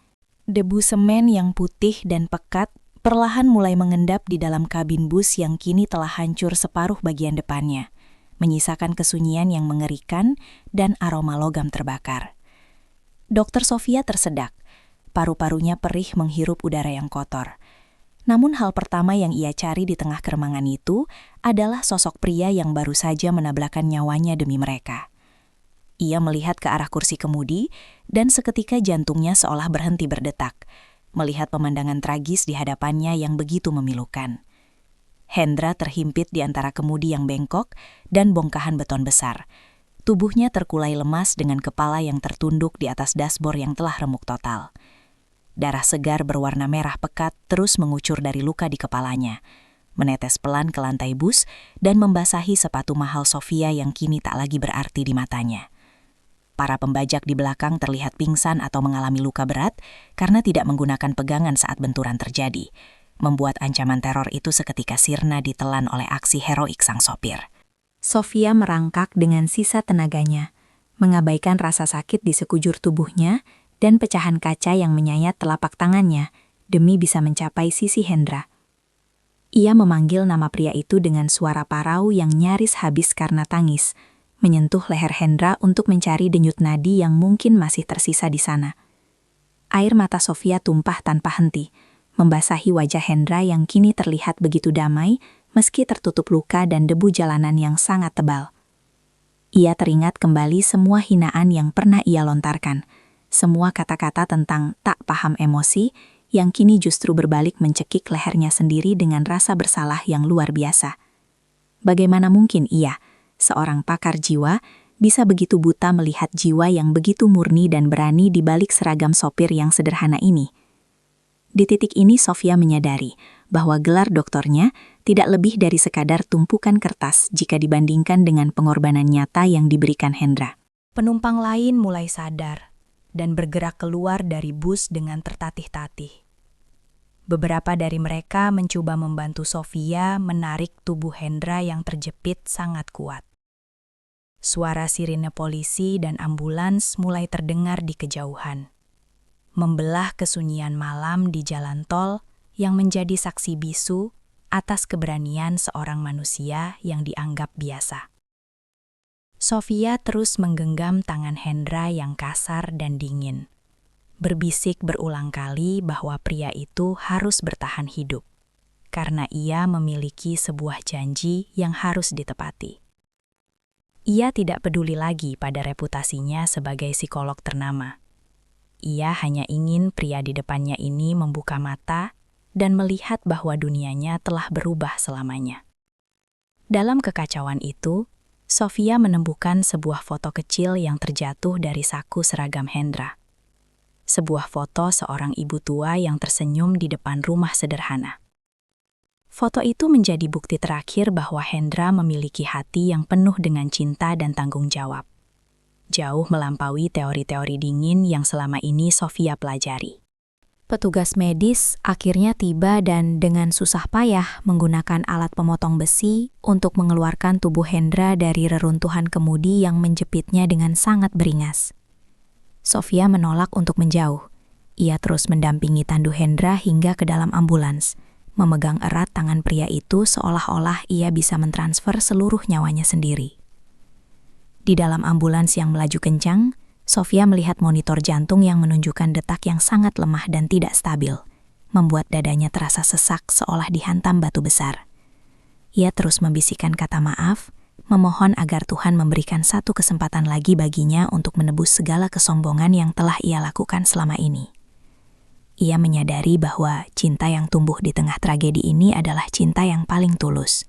Debu semen yang putih dan pekat perlahan mulai mengendap di dalam kabin bus yang kini telah hancur separuh bagian depannya, menyisakan kesunyian yang mengerikan dan aroma logam terbakar. Dokter Sofia tersedak, paru-parunya perih menghirup udara yang kotor. Namun hal pertama yang ia cari di tengah keremangan itu adalah sosok pria yang baru saja menabrakkan nyawanya demi mereka. Ia melihat ke arah kursi kemudi dan seketika jantungnya seolah berhenti berdetak, melihat pemandangan tragis di hadapannya yang begitu memilukan. Hendra terhimpit di antara kemudi yang bengkok dan bongkahan beton besar. Tubuhnya terkulai lemas dengan kepala yang tertunduk di atas dashboard yang telah remuk total. Darah segar berwarna merah pekat terus mengucur dari luka di kepalanya, menetes pelan ke lantai bus dan membasahi sepatu mahal Sofia yang kini tak lagi berarti di matanya. Para pembajak di belakang terlihat pingsan atau mengalami luka berat karena tidak menggunakan pegangan saat benturan terjadi, membuat ancaman teror itu seketika sirna ditelan oleh aksi heroik sang sopir. Sofia merangkak dengan sisa tenaganya, mengabaikan rasa sakit di sekujur tubuhnya dan pecahan kaca yang menyayat telapak tangannya demi bisa mencapai sisi Hendra. Ia memanggil nama pria itu dengan suara parau yang nyaris habis karena tangis, menyentuh leher Hendra untuk mencari denyut nadi yang mungkin masih tersisa di sana. Air mata Sofia tumpah tanpa henti, membasahi wajah Hendra yang kini terlihat begitu damai meski tertutup luka dan debu jalanan yang sangat tebal. Ia teringat kembali semua hinaan yang pernah ia lontarkan, semua kata-kata tentang tak paham emosi yang kini justru berbalik mencekik lehernya sendiri dengan rasa bersalah yang luar biasa. Bagaimana mungkin ia, seorang pakar jiwa, bisa begitu buta melihat jiwa yang begitu murni dan berani di balik seragam sopir yang sederhana ini? Di titik ini Sofia menyadari bahwa gelar doktornya tidak lebih dari sekadar tumpukan kertas jika dibandingkan dengan pengorbanan nyata yang diberikan Hendra. Penumpang lain mulai sadar dan bergerak keluar dari bus dengan tertatih-tatih. Beberapa dari mereka mencoba membantu Sofia menarik tubuh Hendra yang terjepit sangat kuat. Suara sirine polisi dan ambulans mulai terdengar di kejauhan, membelah kesunyian malam di jalan tol yang menjadi saksi bisu atas keberanian seorang manusia yang dianggap biasa. Sofia terus menggenggam tangan Hendra yang kasar dan dingin, berbisik berulang kali bahwa pria itu harus bertahan hidup, karena ia memiliki sebuah janji yang harus ditepati. Ia tidak peduli lagi pada reputasinya sebagai psikolog ternama. Ia hanya ingin pria di depannya ini membuka mata dan melihat bahwa dunianya telah berubah selamanya. Dalam kekacauan itu, Sofia menemukan sebuah foto kecil yang terjatuh dari saku seragam Hendra. sebuah foto seorang ibu tua yang tersenyum di depan rumah sederhana. Foto itu menjadi bukti terakhir bahwa Hendra memiliki hati yang penuh dengan cinta dan tanggung jawab. Jauh melampaui teori-teori dingin yang selama ini Sofia pelajari. Petugas medis akhirnya tiba dan dengan susah payah menggunakan alat pemotong besi untuk mengeluarkan tubuh Hendra dari reruntuhan kemudi yang menjepitnya dengan sangat beringas. Sofia menolak untuk menjauh. Ia terus mendampingi tandu Hendra hingga ke dalam ambulans, memegang erat tangan pria itu seolah-olah ia bisa mentransfer seluruh nyawanya sendiri. Di dalam ambulans yang melaju kencang, Sofia melihat monitor jantung yang menunjukkan detak yang sangat lemah dan tidak stabil, membuat dadanya terasa sesak seolah dihantam batu besar. Ia terus membisikkan kata maaf, memohon agar Tuhan memberikan satu kesempatan lagi baginya untuk menebus segala kesombongan yang telah ia lakukan selama ini. Ia menyadari bahwa cinta yang tumbuh di tengah tragedi ini adalah cinta yang paling tulus,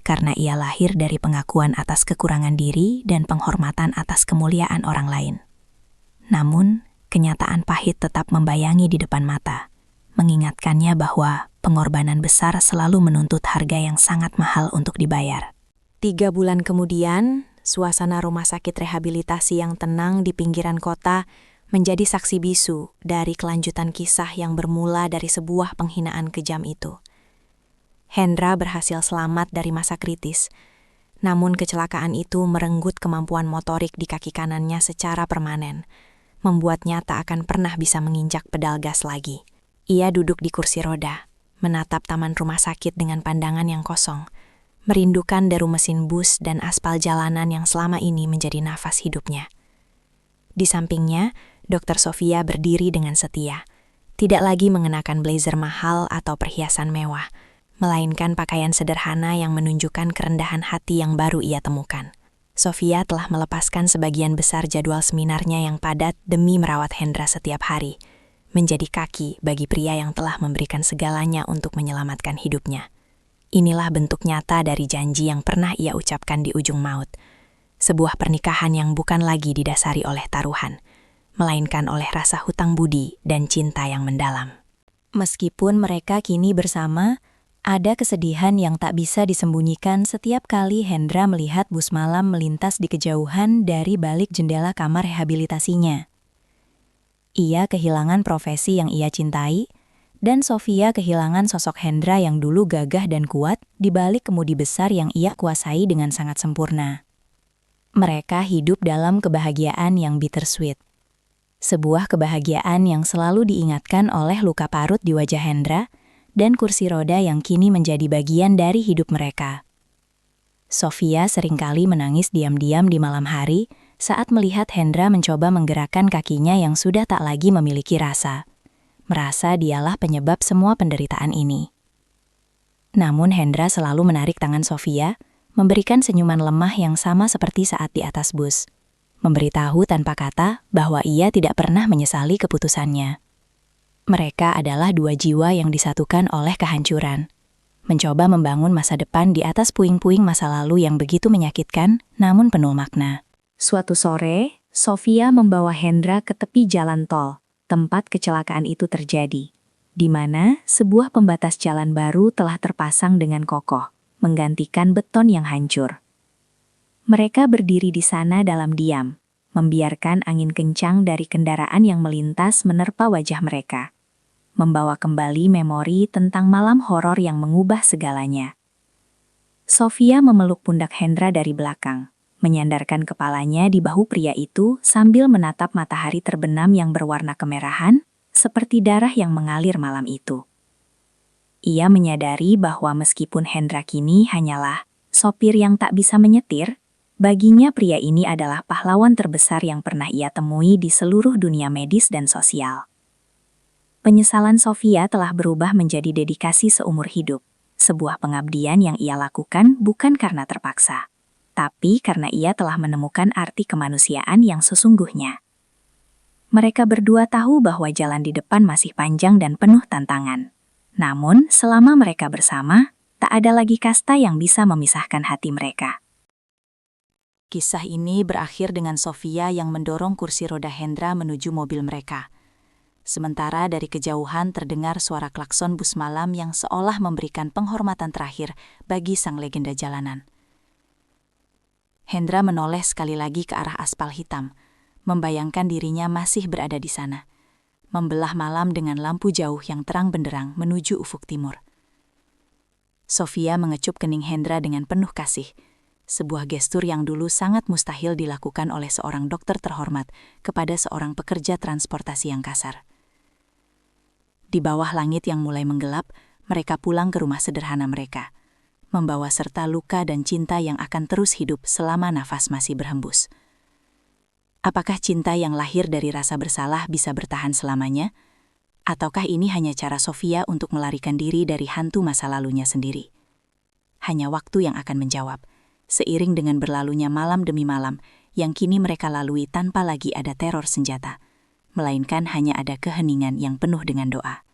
karena ia lahir dari pengakuan atas kekurangan diri dan penghormatan atas kemuliaan orang lain. Namun, kenyataan pahit tetap membayangi di depan mata, mengingatkannya bahwa pengorbanan besar selalu menuntut harga yang sangat mahal untuk dibayar. 3 bulan kemudian, suasana rumah sakit rehabilitasi yang tenang di pinggiran kota menjadi saksi bisu dari kelanjutan kisah yang bermula dari sebuah penghinaan kejam itu. Hendra berhasil selamat dari masa kritis, namun kecelakaan itu merenggut kemampuan motorik di kaki kanannya secara permanen, membuatnya tak akan pernah bisa menginjak pedal gas lagi. Ia duduk di kursi roda, menatap taman rumah sakit dengan pandangan yang kosong, merindukan deru mesin bus dan aspal jalanan yang selama ini menjadi nafas hidupnya. Di sampingnya, Dr. Sofia berdiri dengan setia, tidak lagi mengenakan blazer mahal atau perhiasan mewah, melainkan pakaian sederhana yang menunjukkan kerendahan hati yang baru ia temukan. Sofia telah melepaskan sebagian besar jadwal seminarnya yang padat demi merawat Hendra setiap hari, menjadi kaki bagi pria yang telah memberikan segalanya untuk menyelamatkan hidupnya. Inilah bentuk nyata dari janji yang pernah ia ucapkan di ujung maut, sebuah pernikahan yang bukan lagi didasari oleh taruhan, melainkan oleh rasa hutang budi dan cinta yang mendalam. Meskipun mereka kini bersama, ada kesedihan yang tak bisa disembunyikan setiap kali Hendra melihat bus malam melintas di kejauhan dari balik jendela kamar rehabilitasinya. Ia kehilangan profesi yang ia cintai, dan Sofia kehilangan sosok Hendra yang dulu gagah dan kuat di balik kemudi besar yang ia kuasai dengan sangat sempurna. Mereka hidup dalam kebahagiaan yang bittersweet. Sebuah kebahagiaan yang selalu diingatkan oleh luka parut di wajah Hendra, dan kursi roda yang kini menjadi bagian dari hidup mereka. Sofia seringkali menangis diam-diam di malam hari saat melihat Hendra mencoba menggerakkan kakinya yang sudah tak lagi memiliki rasa. Merasa dialah penyebab semua penderitaan ini. Namun Hendra selalu menarik tangan Sofia, memberikan senyuman lemah yang sama seperti saat di atas bus, memberitahu tanpa kata bahwa ia tidak pernah menyesali keputusannya. Mereka adalah 2 jiwa yang disatukan oleh kehancuran, mencoba membangun masa depan di atas puing-puing masa lalu yang begitu menyakitkan, namun penuh makna. Suatu sore, Sofia membawa Hendra ke tepi jalan tol, tempat kecelakaan itu terjadi, di mana sebuah pembatas jalan baru telah terpasang dengan kokoh, menggantikan beton yang hancur. Mereka berdiri di sana dalam diam, membiarkan angin kencang dari kendaraan yang melintas menerpa wajah mereka, membawa kembali memori tentang malam horor yang mengubah segalanya. Sofia memeluk pundak Hendra dari belakang, menyandarkan kepalanya di bahu pria itu sambil menatap matahari terbenam yang berwarna kemerahan, seperti darah yang mengalir malam itu. Ia menyadari bahwa meskipun Hendra kini hanyalah sopir yang tak bisa menyetir, baginya pria ini adalah pahlawan terbesar yang pernah ia temui di seluruh dunia medis dan sosial. Penyesalan Sofia telah berubah menjadi dedikasi seumur hidup, sebuah pengabdian yang ia lakukan bukan karena terpaksa, tapi karena ia telah menemukan arti kemanusiaan yang sesungguhnya. Mereka berdua tahu bahwa jalan di depan masih panjang dan penuh tantangan. Namun, selama mereka bersama, tak ada lagi kasta yang bisa memisahkan hati mereka. Kisah ini berakhir dengan Sofia yang mendorong kursi roda Hendra menuju mobil mereka. Sementara dari kejauhan terdengar suara klakson bus malam yang seolah memberikan penghormatan terakhir bagi sang legenda jalanan. Hendra menoleh sekali lagi ke arah aspal hitam, membayangkan dirinya masih berada di sana, membelah malam dengan lampu jauh yang terang benderang menuju ufuk timur. Sofia mengecup kening Hendra dengan penuh kasih, sebuah gestur yang dulu sangat mustahil dilakukan oleh seorang dokter terhormat kepada seorang pekerja transportasi yang kasar. Di bawah langit yang mulai menggelap, mereka pulang ke rumah sederhana mereka, membawa serta luka dan cinta yang akan terus hidup selama nafas masih berhembus. Apakah cinta yang lahir dari rasa bersalah bisa bertahan selamanya? Ataukah ini hanya cara Sofia untuk melarikan diri dari hantu masa lalunya sendiri? Hanya waktu yang akan menjawab, seiring dengan berlalunya malam demi malam yang kini mereka lalui tanpa lagi ada teror senjata, melainkan hanya ada keheningan yang penuh dengan doa.